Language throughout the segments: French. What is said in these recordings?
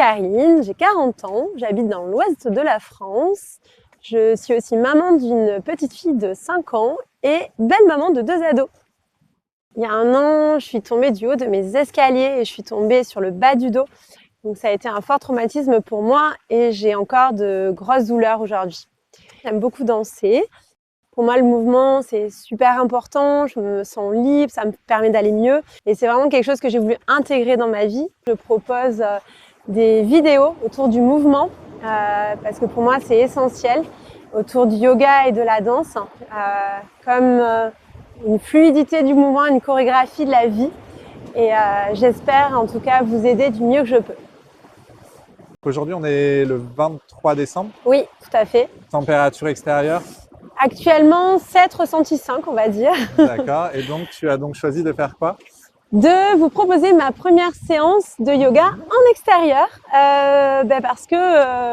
Karine, j'ai 40 ans, j'habite dans l'ouest de la France. Je suis aussi maman d'une petite fille de 5 ans et belle-maman de 2 ados. Il y a un an, je suis tombée du haut de mes escaliers et je suis tombée sur le bas du dos. Donc ça a été un fort traumatisme pour moi et j'ai encore de grosses douleurs aujourd'hui. J'aime beaucoup danser. Pour moi, le mouvement, c'est super important. Je me sens libre, ça me permet d'aller mieux. Et c'est vraiment quelque chose que j'ai voulu intégrer dans ma vie. Je propose des vidéos autour du mouvement parce que pour moi, c'est essentiel. Autour du yoga et de la danse, comme une fluidité du mouvement, une chorégraphie de la vie. Et j'espère en tout cas vous aider du mieux que je peux. Aujourd'hui, on est le 23 décembre. Oui, tout à fait. Température extérieure. Actuellement, 7 ressentis 5, on va dire. D'accord. Et donc, tu as donc choisi de faire quoi? De vous proposer ma première séance de yoga en extérieur parce que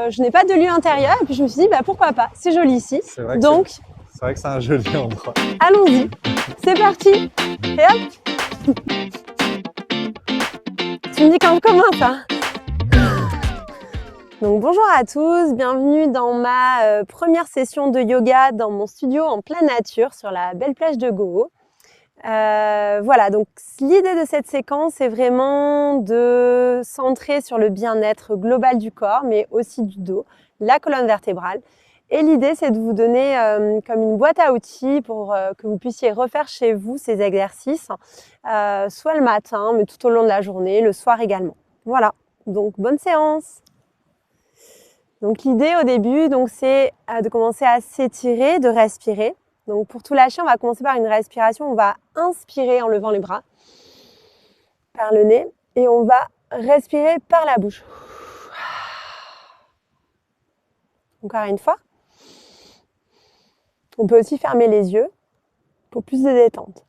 je n'ai pas de lieu intérieur et puis je me suis dit pourquoi pas, c'est joli ici. C'est vrai que c'est un joli endroit. Allons-y, c'est parti. Et hop. Tu me dis quand on commence, hein. Donc bonjour à tous, bienvenue dans ma première session de yoga dans mon studio en pleine nature sur la belle plage de Goho. Voilà, donc l'idée de cette séquence est vraiment de centrer sur le bien-être global du corps, mais aussi du dos, la colonne vertébrale. Et l'idée, c'est de vous donner comme une boîte à outils pour que vous puissiez refaire chez vous ces exercices, soit le matin, mais tout au long de la journée, le soir également. Voilà, donc bonne séance! Donc l'idée au début, c'est de commencer à s'étirer, de respirer. Donc pour tout lâcher, on va commencer par une respiration. On va inspirer en levant les bras par le nez et on va respirer par la bouche. Encore une fois. On peut aussi fermer les yeux pour plus de détente.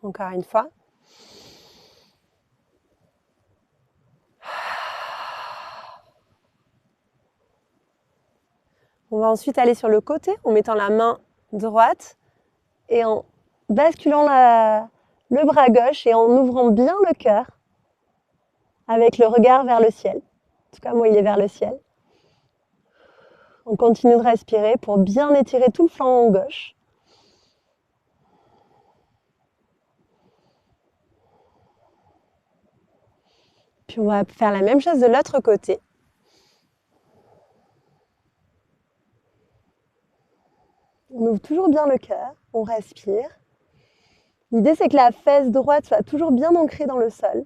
Encore une fois. On va ensuite aller sur le côté en mettant la main droite et en basculant le bras gauche et en ouvrant bien le cœur avec le regard vers le ciel. En tout cas, moi, il est vers le ciel. On continue de respirer pour bien étirer tout le flanc gauche. Puis on va faire la même chose de l'autre côté. On ouvre toujours bien le cœur, on respire. L'idée, c'est que la fesse droite soit toujours bien ancrée dans le sol.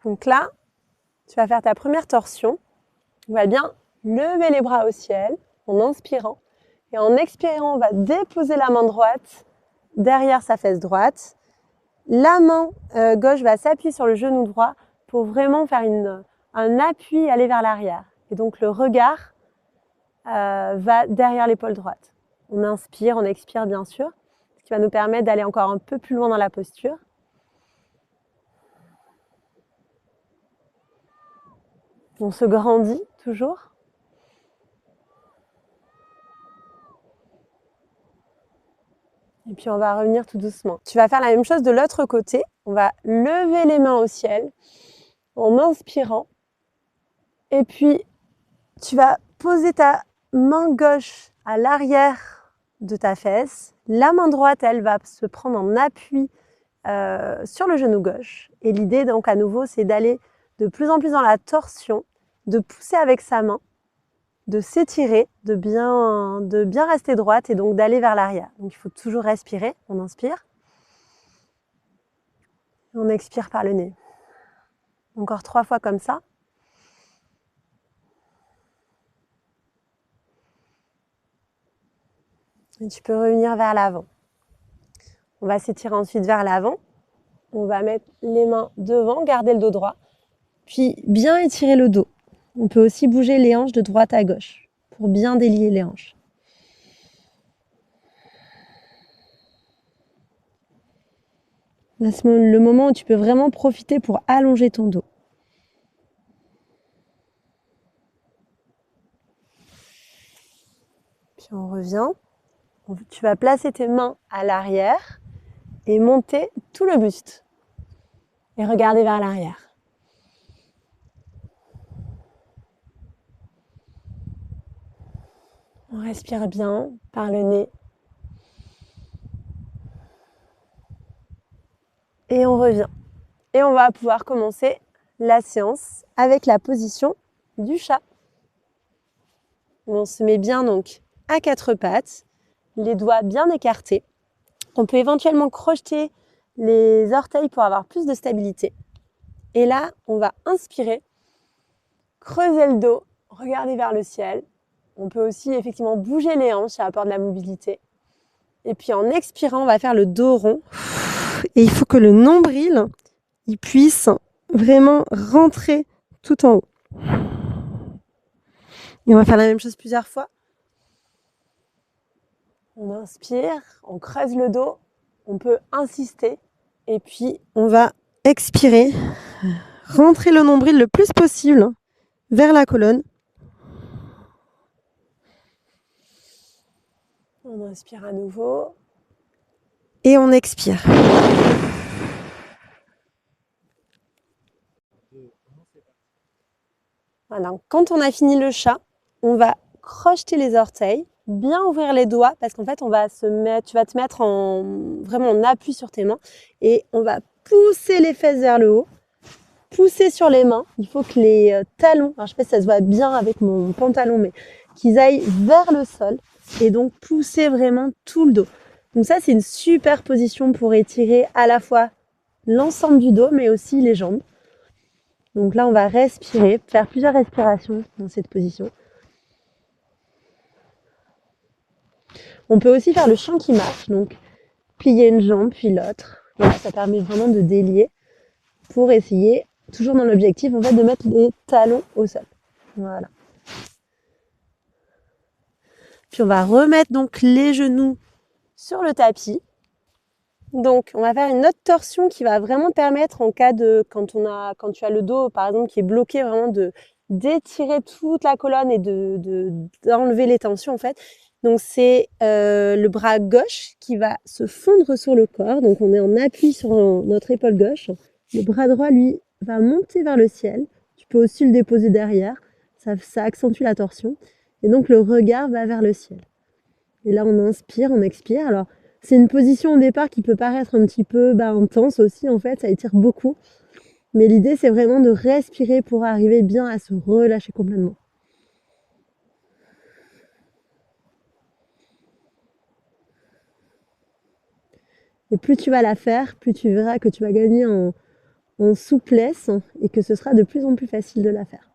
Donc là, tu vas faire ta première torsion. On va bien lever les bras au ciel en inspirant. Et en expirant, on va déposer la main droite derrière sa fesse droite. La main gauche va s'appuyer sur le genou droit pour vraiment faire un appui, aller vers l'arrière. Et donc le regard va derrière l'épaule droite. On inspire, on expire bien sûr, ce qui va nous permettre d'aller encore un peu plus loin dans la posture. On se grandit toujours. Et puis on va revenir tout doucement. Tu vas faire la même chose de l'autre côté. On va lever les mains au ciel en inspirant. Et puis tu vas poser ta main gauche à l'arrière de ta fesse. La main droite, elle va se prendre en appui sur le genou gauche. Et l'idée donc à nouveau, c'est d'aller de plus en plus dans la torsion, de pousser avec sa main, de s'étirer, de bien rester droite et donc d'aller vers l'arrière. Donc il faut toujours respirer, on inspire. On expire par le nez. Encore 3 fois comme ça. Et tu peux revenir vers l'avant. On va s'étirer ensuite vers l'avant. On va mettre les mains devant, garder le dos droit. Puis bien étirer le dos. On peut aussi bouger les hanches de droite à gauche pour bien délier les hanches. Là, c'est le moment où tu peux vraiment profiter pour allonger ton dos. Puis on revient. Tu vas placer tes mains à l'arrière et monter tout le buste. Et regarder vers l'arrière. On respire bien par le nez. Et on revient. Et on va pouvoir commencer la séance avec la position du chat. On se met bien donc à quatre pattes, les doigts bien écartés. On peut éventuellement crocheter les orteils pour avoir plus de stabilité. Et là, on va inspirer, creuser le dos, regarder vers le ciel. On peut aussi effectivement bouger les hanches, ça apporte de la mobilité. Et puis en expirant, on va faire le dos rond. Et il faut que le nombril il puisse vraiment rentrer tout en haut. Et on va faire la même chose plusieurs fois. On inspire, on creuse le dos, on peut insister. Et puis on va expirer, rentrer le nombril le plus possible vers la colonne. On inspire à nouveau. Et on expire. Voilà. Quand on a fini le chat, on va crocheter les orteils, bien ouvrir les doigts parce qu'en fait, tu vas te mettre vraiment en appui sur tes mains et on va pousser les fesses vers le haut, pousser sur les mains. Il faut que les talons, alors je sais pas si ça se voit bien avec mon pantalon, mais qu'ils aillent vers le sol et donc pousser vraiment tout le dos. Donc ça, c'est une super position pour étirer à la fois l'ensemble du dos, mais aussi les jambes. Donc là, on va respirer, faire plusieurs respirations dans cette position. On peut aussi faire le chien qui marche, donc plier une jambe puis l'autre. Voilà, ça permet vraiment de délier pour essayer, toujours dans l'objectif, en fait, de mettre les talons au sol. Voilà. Puis on va remettre donc les genoux sur le tapis. Donc, on va faire une autre torsion qui va vraiment permettre en cas de, quand tu as le dos, par exemple, qui est bloqué, vraiment d'étirer toute la colonne et d'enlever les tensions, en fait. Donc, c'est le bras gauche qui va se fondre sur le corps. Donc, on est en appui sur notre épaule gauche. Le bras droit, lui, va monter vers le ciel. Tu peux aussi le déposer derrière. Ça accentue la torsion. Et donc, le regard va vers le ciel. Et là, on inspire, on expire. Alors, c'est une position au départ qui peut paraître un petit peu intense aussi, en fait, ça étire beaucoup. Mais l'idée, c'est vraiment de respirer pour arriver bien à se relâcher complètement. Et plus tu vas la faire, plus tu verras que tu vas gagner en souplesse et que ce sera de plus en plus facile de la faire.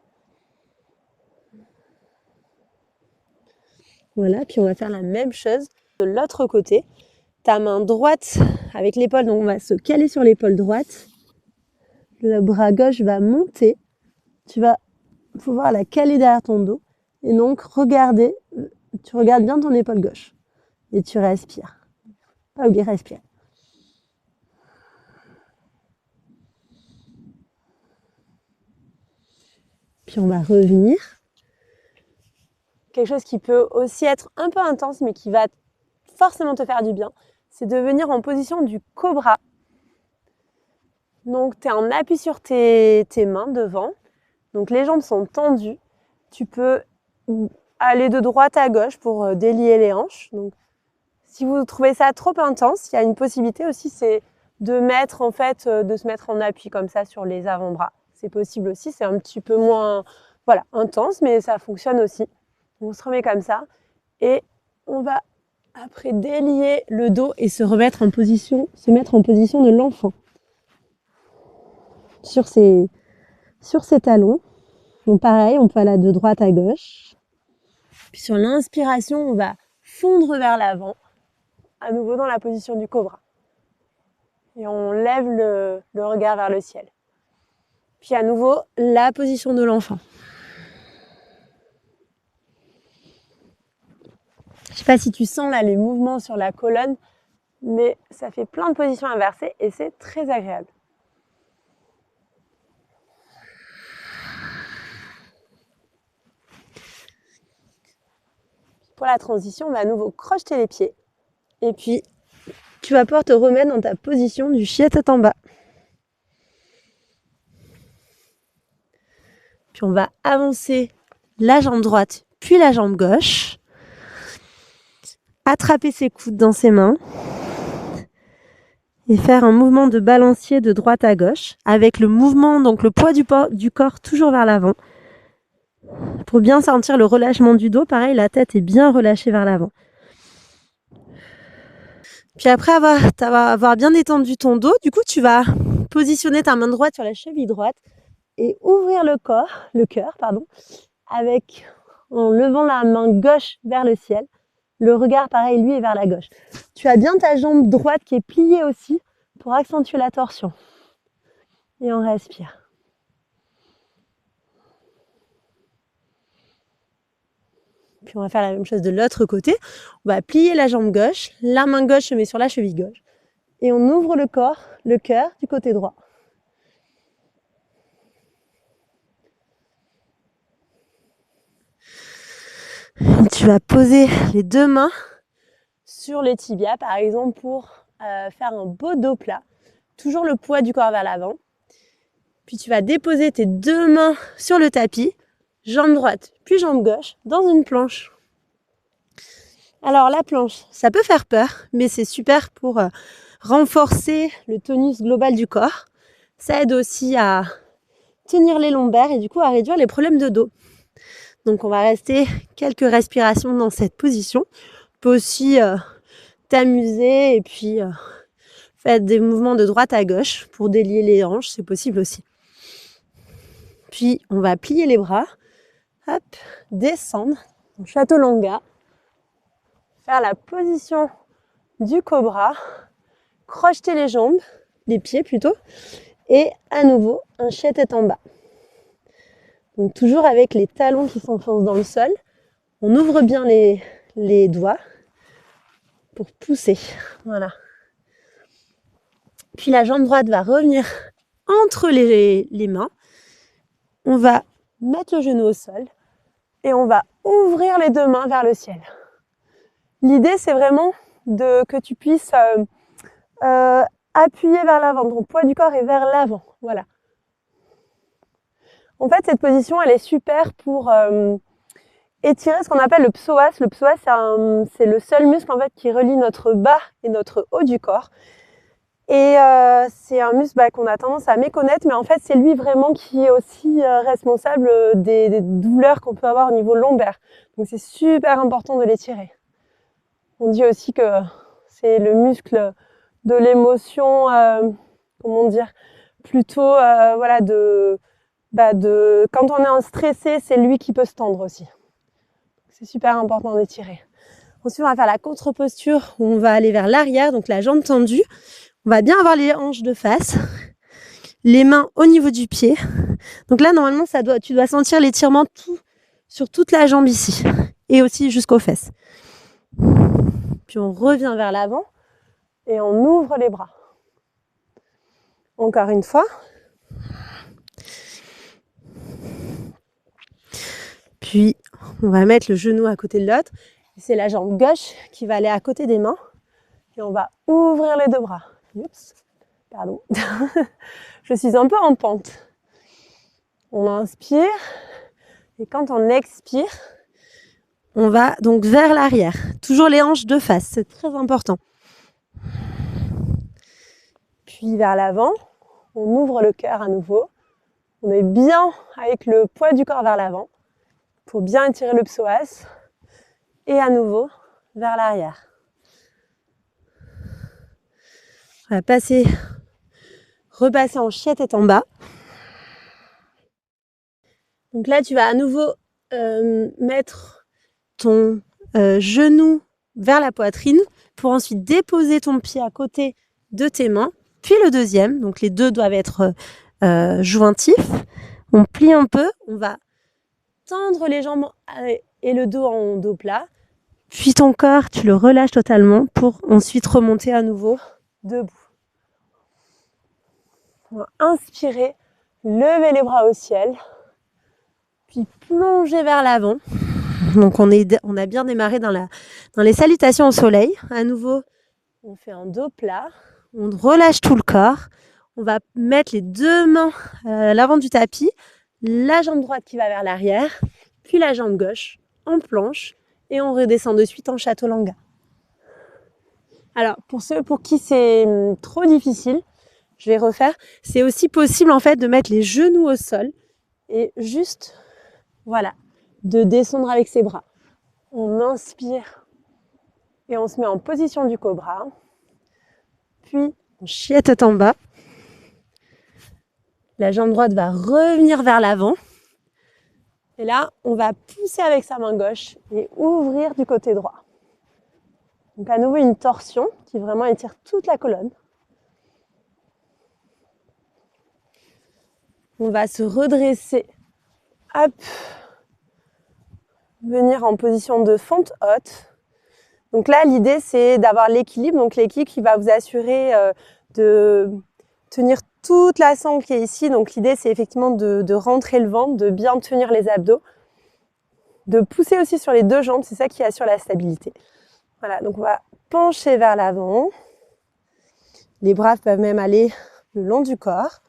Voilà, puis on va faire la même chose de l'autre côté. Ta main droite avec l'épaule, donc on va se caler sur l'épaule droite. Le bras gauche va monter. Tu vas pouvoir la caler derrière ton dos. Et donc, tu regardes bien ton épaule gauche. Et tu respires. Pas oublier, respirer. Puis on va revenir. Quelque chose qui peut aussi être un peu intense, mais qui va forcément te faire du bien, c'est de venir en position du cobra. Donc, tu es en appui sur tes mains devant. Donc, les jambes sont tendues. Tu peux aller de droite à gauche pour délier les hanches. Donc, si vous trouvez ça trop intense, il y a une possibilité aussi, c'est de se mettre en appui comme ça sur les avant-bras. C'est possible aussi, c'est un petit peu moins intense, mais ça fonctionne aussi. On se remet comme ça et on va après délier le dos et se mettre en position de l'enfant. Sur ses talons. Donc pareil, on peut aller de droite à gauche. Puis sur l'inspiration, on va fondre vers l'avant, à nouveau dans la position du cobra. Et on lève le regard vers le ciel. Puis à nouveau, la position de l'enfant. Je ne sais pas si tu sens là les mouvements sur la colonne, mais ça fait plein de positions inversées et c'est très agréable. Pour la transition, on va à nouveau crocheter les pieds. Et puis, tu vas pouvoir te remettre dans ta position du chien tête en bas. Puis on va avancer la jambe droite, puis la jambe gauche. Attraper ses coudes dans ses mains. Et faire un mouvement de balancier de droite à gauche, avec le mouvement, donc le poids du corps toujours vers l'avant. Pour bien sentir le relâchement du dos, pareil, la tête est bien relâchée vers l'avant. Puis après avoir bien détendu ton dos, du coup, tu vas positionner ta main droite sur la cheville droite et ouvrir le cœur, en levant la main gauche vers le ciel. Le regard, pareil, lui, est vers la gauche. Tu as bien ta jambe droite qui est pliée aussi pour accentuer la torsion. Et on respire. Puis on va faire la même chose de l'autre côté. On va plier la jambe gauche, la main gauche se met sur la cheville gauche. Et on ouvre le cœur du côté droit. Et tu vas poser les deux mains sur les tibias, par exemple, pour faire un beau dos plat. Toujours le poids du corps vers l'avant. Puis tu vas déposer tes deux mains sur le tapis, jambe droite, puis jambe gauche, dans une planche. Alors la planche, ça peut faire peur, mais c'est super pour renforcer le tonus global du corps. Ça aide aussi à tenir les lombaires et du coup à réduire les problèmes de dos. Donc on va rester quelques respirations dans cette position. Tu peux aussi t'amuser et puis faire des mouvements de droite à gauche pour délier les hanches, c'est possible aussi. Puis on va plier les bras, hop, descendre en chaturanga, faire la position du cobra, crocheter les jambes, les pieds plutôt, et à nouveau un chien tête en bas. Donc toujours avec les talons qui s'enfoncent dans le sol, on ouvre bien les doigts pour pousser. Voilà. Puis la jambe droite va revenir entre les mains. On va mettre le genou au sol et on va ouvrir les deux mains vers le ciel. L'idée, c'est vraiment que tu puisses appuyer vers l'avant. Ton poids du corps est vers l'avant. Voilà. En fait, cette position, elle est super pour étirer ce qu'on appelle le psoas. Le psoas, c'est le seul muscle en fait, qui relie notre bas et notre haut du corps. Et c'est un muscle qu'on a tendance à méconnaître, mais en fait, c'est lui vraiment qui est aussi responsable des douleurs qu'on peut avoir au niveau lombaire. Donc, c'est super important de l'étirer. On dit aussi que c'est le muscle de l'émotion, plutôt, quand on est stressé, c'est lui qui peut se tendre aussi. C'est super important d'étirer. Ensuite, on va faire la contre-posture où on va aller vers l'arrière, donc la jambe tendue. On va bien avoir les hanches de face, les mains au niveau du pied. Donc là, normalement, tu dois sentir l'étirement sur toute la jambe ici et aussi jusqu'aux fesses. Puis on revient vers l'avant et on ouvre les bras. Encore une fois. Puis on va mettre le genou à côté de l'autre. C'est la jambe gauche qui va aller à côté des mains. Et on va ouvrir les deux bras. Oups, pardon. Je suis un peu en pente. On inspire. Et quand on expire, on va donc vers l'arrière. Toujours les hanches de face, c'est très important. Puis vers l'avant, on ouvre le cœur à nouveau. On est bien avec le poids du corps vers l'avant pour bien étirer le psoas. Et à nouveau, vers l'arrière. On va repasser en chien tête en bas. Donc là, tu vas à nouveau mettre ton genou vers la poitrine pour ensuite déposer ton pied à côté de tes mains, puis le deuxième. Donc les deux doivent être jointifs. On plie un peu, on va tendre les jambes et le dos en dos plat. Puis ton corps, tu le relâches totalement pour ensuite remonter à nouveau debout. On va inspirer, lever les bras au ciel, puis plonger vers l'avant. Donc on a bien démarré dans les salutations au soleil. À nouveau, on fait un dos plat, on relâche tout le corps. On va mettre les deux mains à l'avant du tapis, la jambe droite qui va vers l'arrière, puis la jambe gauche en planche et on redescend de suite en chaturanga. Alors pour ceux pour qui c'est trop difficile, je vais refaire. C'est aussi possible en fait de mettre les genoux au sol et juste, voilà, de descendre avec ses bras. On inspire et on se met en position du cobra. Puis on chie tête en bas. La jambe droite va revenir vers l'avant. Et là, on va pousser avec sa main gauche et ouvrir du côté droit. Donc à nouveau une torsion qui vraiment étire toute la colonne. On va se redresser. Hop. Venir en position de fente haute. Donc là, l'idée, c'est d'avoir l'équilibre. Donc l'équilibre qui va vous assurer de tenir toute la sangle qui est ici. Donc l'idée, c'est effectivement de rentrer le ventre, de bien tenir les abdos, de pousser aussi sur les deux jambes. C'est ça qui assure la stabilité. Voilà, donc on va pencher vers l'avant. Les bras peuvent même aller le long du corps.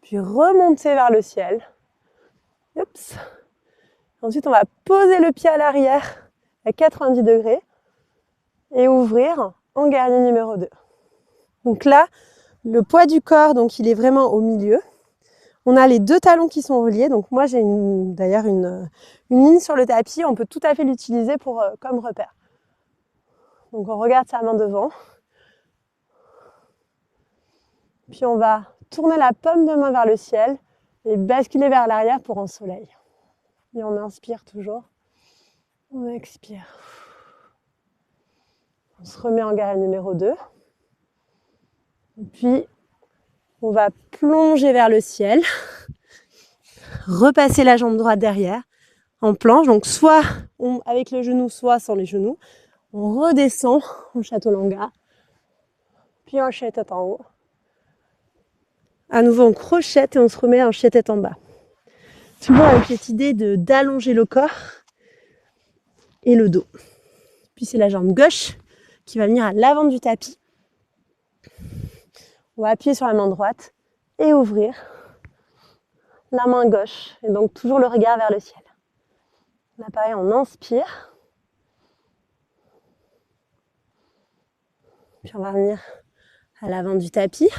Puis remonter vers le ciel. Oups. Ensuite, on va poser le pied à l'arrière à 90 degrés et ouvrir en guerrier numéro 2. Donc là, le poids du corps, donc il est vraiment au milieu. On a les deux talons qui sont reliés. Donc moi, j'ai d'ailleurs une ligne sur le tapis. On peut tout à fait l'utiliser comme repère. Donc on regarde sa main devant. Puis on va tourner la paume de main vers le ciel et basculer vers l'arrière pour un soleil. Et on inspire toujours. On expire. On se remet en guerrier numéro 2. Et puis, on va plonger vers le ciel. Repasser la jambe droite derrière en planche. Donc, soit avec le genou, soit sans les genoux. On redescend en chaturanga. Puis on chie tête en haut. À nouveau, on crochette et on se remet en chie tête en bas. Toujours avec cette idée d'allonger le corps et le dos. Puis c'est la jambe gauche qui va venir à l'avant du tapis. On va appuyer sur la main droite et ouvrir la main gauche. Et donc toujours le regard vers le ciel. Là pareil, on inspire. Puis on va revenir à l'avant du tapis.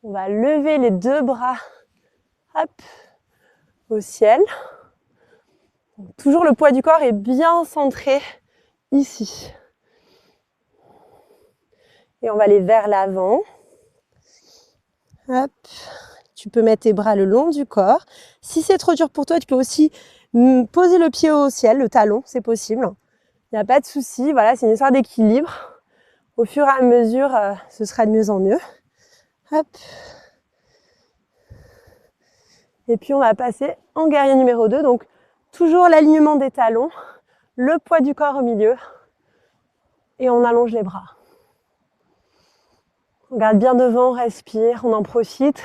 On va lever les deux bras, hop, au ciel. Donc, toujours le poids du corps est bien centré ici. Et on va aller vers l'avant. Hop. Tu peux mettre tes bras le long du corps. Si c'est trop dur pour toi, tu peux aussi poser le pied au ciel, le talon, c'est possible. Il n'y a pas de souci. Voilà, c'est une histoire d'équilibre. Au fur et à mesure, ce sera de mieux en mieux. Hop. Et puis on va passer en guerrier numéro 2. Donc toujours l'alignement des talons, le poids du corps au milieu. Et on allonge les bras. On regarde bien devant, on respire, on en profite.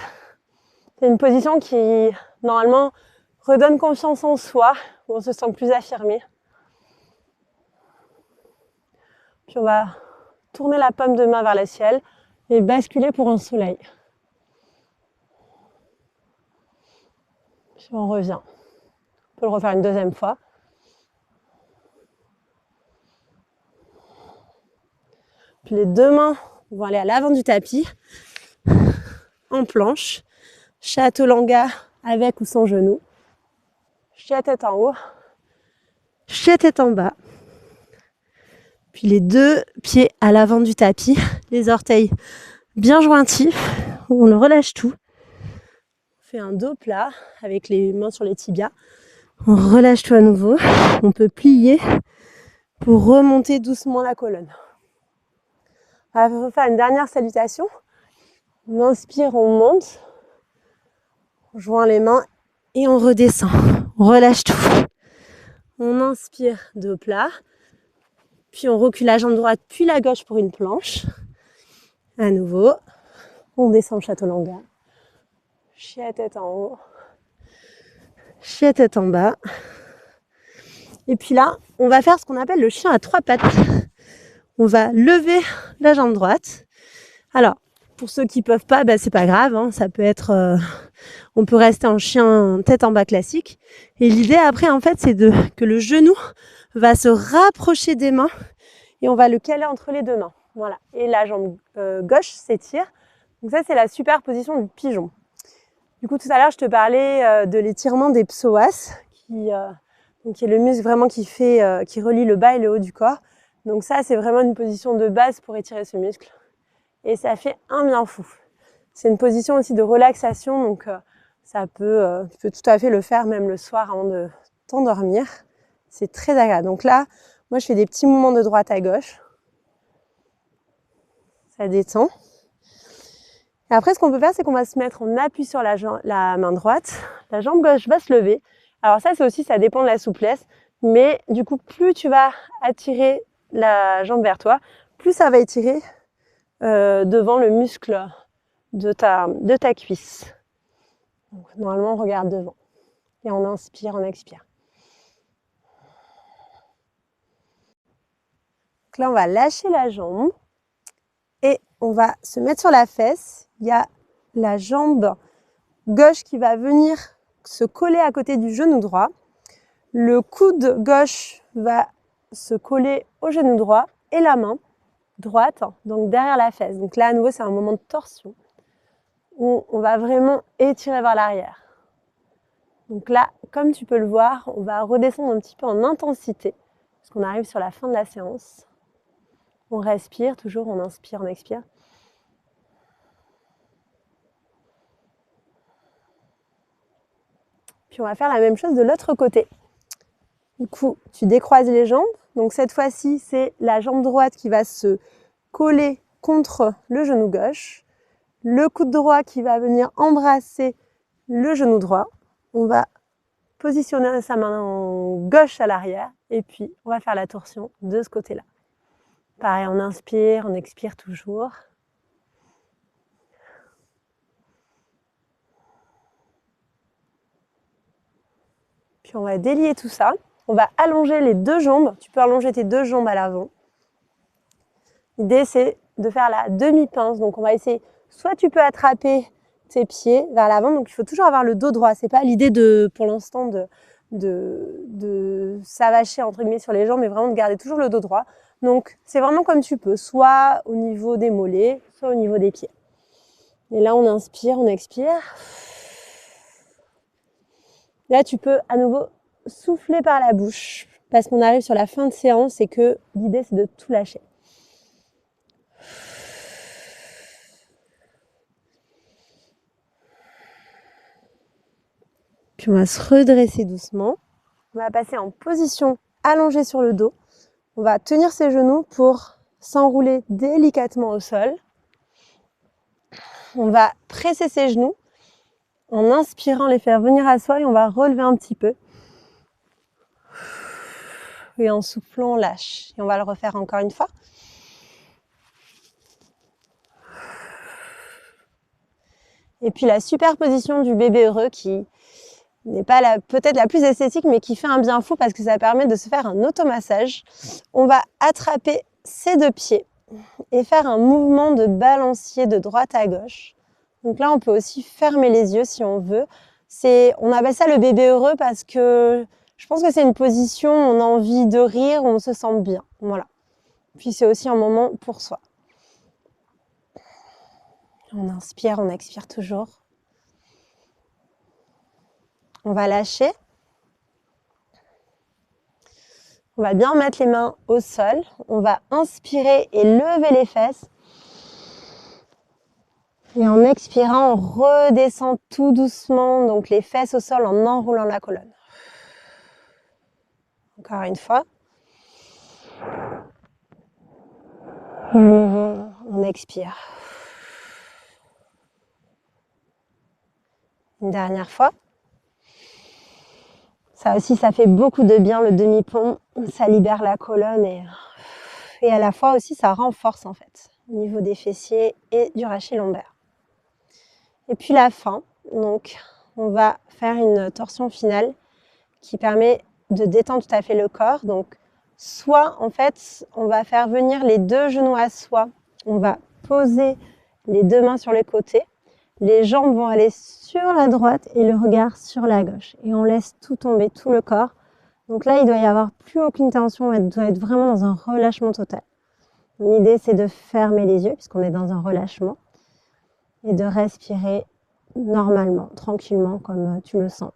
C'est une position qui, normalement, redonne confiance en soi, où on se sent plus affirmé. Puis on va tourner la paume de main vers le ciel et basculer pour un soleil. Puis on revient. On peut le refaire une deuxième fois. Puis les deux mains vont aller à l'avant du tapis, en planche, chaturanga avec ou sans genou, chie tête en haut, chie tête en bas. Puis les deux pieds à l'avant du tapis, les orteils bien jointifs, on le relâche tout. On fait un dos plat avec les mains sur les tibias. On relâche tout à nouveau. On peut plier pour remonter doucement la colonne. On va refaire une dernière salutation. On inspire, on monte. On joint les mains et on redescend. On relâche tout. On inspire, dos plat. Puis on recule la jambe droite, puis la gauche pour une planche. À nouveau, on descend chaturanga. Chie tête en haut. Chie tête en bas. Et puis là, on va faire ce qu'on appelle le chien à 3 pattes. On va lever la jambe droite. Alors, pour ceux qui peuvent pas, c'est pas grave, hein, ça peut être... on peut rester en chien tête en bas classique. Et l'idée après, en fait, c'est que le genou va se rapprocher des mains et on va le caler entre les deux mains. Voilà. Et la jambe gauche s'étire. Donc ça, c'est la super position du pigeon. Du coup, tout à l'heure, je te parlais de l'étirement des psoas, qui est le muscle vraiment qui relie le bas et le haut du corps. Donc ça, c'est vraiment une position de base pour étirer ce muscle. Et ça fait un bien fou. C'est une position aussi de relaxation, donc tu peux tout à fait le faire même le soir avant de t'endormir. C'est très agréable. Donc là, moi, je fais des petits mouvements de droite à gauche. Ça détend. Et après, ce qu'on peut faire, c'est qu'on va se mettre en appui sur la main droite. La jambe gauche va se lever. Alors ça dépend de la souplesse. Mais du coup, plus tu vas attirer la jambe vers toi, plus ça va étirer devant le muscle de ta cuisse. Donc, normalement, on regarde devant. Et on inspire, on expire. Donc là, on va lâcher la jambe. Et on va se mettre sur la fesse. Il y a la jambe gauche qui va venir se coller à côté du genou droit. Le coude gauche va se coller au genou droit et la main droite, donc derrière la fesse. Donc là, à nouveau, c'est un moment de torsion où on va vraiment étirer vers l'arrière. Donc là, comme tu peux le voir, on va redescendre un petit peu en intensité parce qu'on arrive sur la fin de la séance. On respire, toujours, on inspire, on expire. Puis on va faire la même chose de l'autre côté. Du coup, tu décroises les jambes. Donc cette fois-ci, c'est la jambe droite qui va se coller contre le genou gauche. Le coude droit qui va venir embrasser le genou droit. On va positionner sa main gauche à l'arrière. Et puis, on va faire la torsion de ce côté-là. Pareil, on inspire, on expire toujours. Puis on va délier tout ça. On va allonger les deux jambes. Tu peux allonger tes deux jambes à l'avant. L'idée, c'est de faire la demi-pince. Donc, on va essayer, soit tu peux attraper tes pieds vers l'avant. Donc, il faut toujours avoir le dos droit. C'est pas l'idée pour l'instant de s'avacher entre guillemets sur les jambes, mais vraiment de garder toujours le dos droit. Donc, c'est vraiment comme tu peux, soit au niveau des mollets, soit au niveau des pieds. Et là, on inspire, on expire. Là, tu peux à nouveau souffler par la bouche parce qu'on arrive sur la fin de séance et que l'idée, c'est de tout lâcher. Puis on va se redresser doucement. On va passer en position allongée sur le dos. On va tenir ses genoux pour s'enrouler délicatement au sol. On va presser ses genoux en inspirant, les faire venir à soi et on va relever un petit peu. Et en soufflant, on lâche. Et on va le refaire encore une fois. Et puis la superposition du bébé heureux qui n'est pas peut-être la plus esthétique, mais qui fait un bien fou parce que ça permet de se faire un automassage. On va attraper ses deux pieds et faire un mouvement de balancier de droite à gauche. Donc là, on peut aussi fermer les yeux si on veut. On appelle ça le bébé heureux parce que je pense que c'est une position où on a envie de rire, où on se sent bien. Voilà. Puis c'est aussi un moment pour soi. On inspire, on expire toujours. On va lâcher. On va bien mettre les mains au sol. On va inspirer et lever les fesses. Et en expirant, on redescend tout doucement, donc les fesses au sol en enroulant la colonne. Encore une fois. On expire. Une dernière fois. Ça aussi, ça fait beaucoup de bien le demi-pont. Ça libère la colonne et à la fois aussi, ça renforce en fait au niveau des fessiers et du rachis lombaire. Et puis la fin, donc on va faire une torsion finale qui permet de détendre tout à fait le corps. Donc, soit en fait, on va faire venir les deux genoux à soi. On va poser les deux mains sur les côtés. Les jambes vont aller sur la droite et le regard sur la gauche. Et on laisse tout tomber, tout le corps. Donc là, il doit y avoir plus aucune tension. On doit être vraiment dans un relâchement total. L'idée, c'est de fermer les yeux puisqu'on est dans un relâchement et de respirer normalement, tranquillement, comme tu le sens.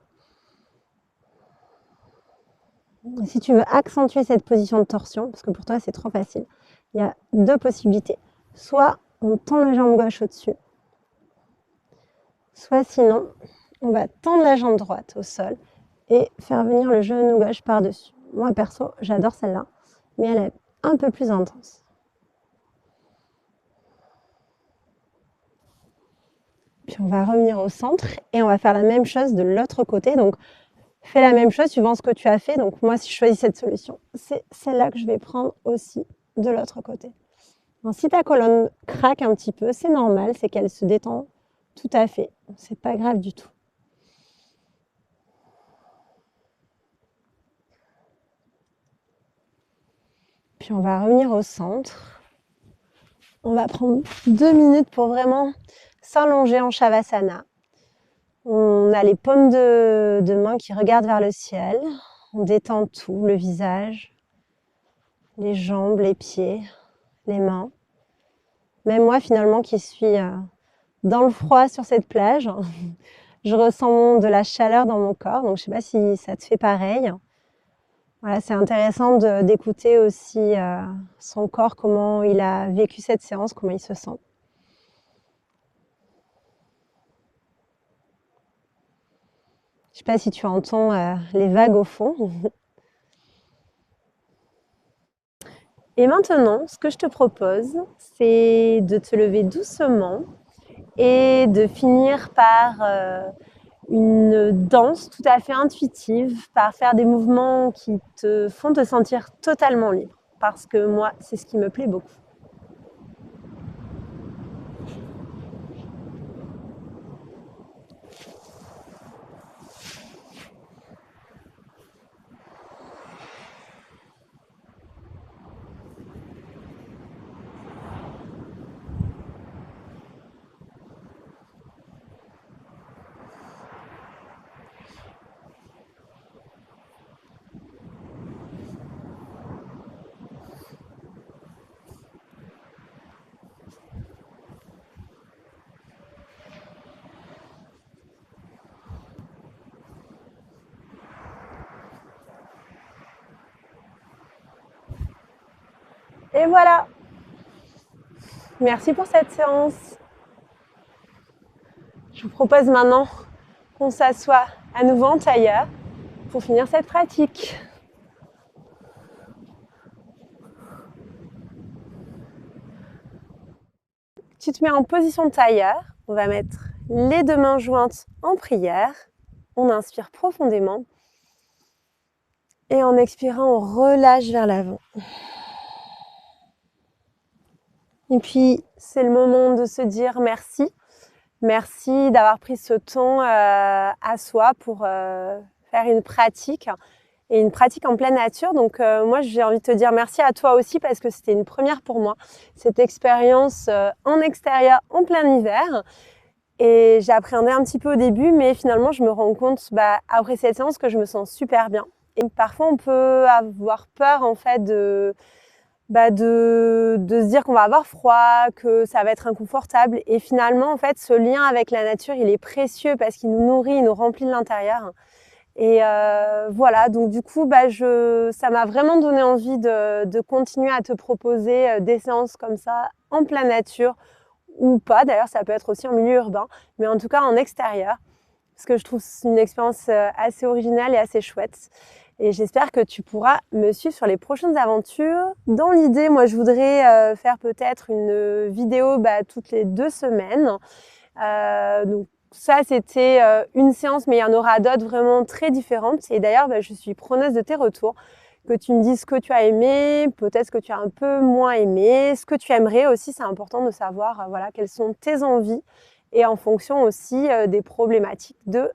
Si tu veux accentuer cette position de torsion, parce que pour toi c'est trop facile, il y a deux possibilités. Soit on tend la jambe gauche au-dessus, soit sinon on va tendre la jambe droite au sol et faire venir le genou gauche par-dessus. Moi perso, j'adore celle-là, mais elle est un peu plus intense. Puis on va revenir au centre et on va faire la même chose de l'autre côté. Donc fais la même chose suivant ce que tu as fait. Donc moi, si je choisis cette solution, c'est celle-là que je vais prendre aussi de l'autre côté. Donc, si ta colonne craque un petit peu, c'est normal, c'est qu'elle se détend tout à fait. C'est pas grave du tout. Puis on va revenir au centre. On va prendre 2 minutes pour vraiment s'allonger en Shavasana. On a les paumes de main qui regardent vers le ciel. On détend tout, le visage, les jambes, les pieds, les mains. Même moi, finalement, qui suis dans le froid sur cette plage, je ressens de la chaleur dans mon corps. Donc, je ne sais pas si ça te fait pareil. Voilà, c'est intéressant d'écouter aussi son corps, comment il a vécu cette séance, comment il se sent. Je ne sais pas si tu entends les vagues au fond. Et maintenant, ce que je te propose, c'est de te lever doucement et de finir par une danse tout à fait intuitive, par faire des mouvements qui te font te sentir totalement libre. Parce que moi, c'est ce qui me plaît beaucoup. Et voilà. Merci pour cette séance. Je vous propose maintenant qu'on s'assoie à nouveau en tailleur pour finir cette pratique. Tu te mets en position de tailleur. On va mettre les deux mains jointes en prière. On inspire profondément. Et en expirant, on relâche vers l'avant. Et puis, c'est le moment de se dire merci. Merci d'avoir pris ce temps à soi pour faire une pratique. Et une pratique en pleine nature. Donc moi, j'ai envie de te dire merci à toi aussi parce que c'était une première pour moi. Cette expérience en extérieur, en plein hiver. Et j'appréhendais un petit peu au début, mais finalement, je me rends compte après cette séance que je me sens super bien. Et parfois, on peut avoir peur en fait de se dire qu'on va avoir froid, que ça va être inconfortable. Et finalement, en fait, ce lien avec la nature, il est précieux parce qu'il nous nourrit, il nous remplit de l'intérieur. Et voilà, donc du coup, ça m'a vraiment donné envie de continuer à te proposer des séances comme ça, en pleine nature, ou pas. D'ailleurs, ça peut être aussi en milieu urbain, mais en tout cas en extérieur, parce que je trouve c'est une expérience assez originale et assez chouette. Et j'espère que tu pourras me suivre sur les prochaines aventures. Dans l'idée, moi, je voudrais faire peut-être une vidéo toutes les 2 semaines. Donc ça, c'était une séance, mais il y en aura d'autres vraiment très différentes. Et d'ailleurs, je suis preneuse de tes retours, que tu me dises ce que tu as aimé, peut-être ce que tu as un peu moins aimé, ce que tu aimerais aussi. C'est important de savoir voilà, quelles sont tes envies et en fonction aussi des problématiques de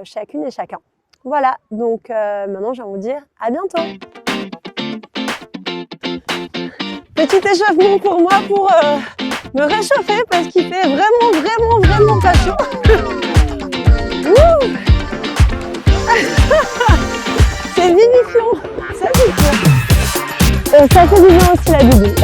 chacune et chacun. Voilà, donc maintenant j'ai envie de dire à bientôt. Petit échauffement pour moi pour me réchauffer parce qu'il fait vraiment pas chaud. C'est vivifiant, ça c'est sûr. Ça fait du bien aussi la bidouille.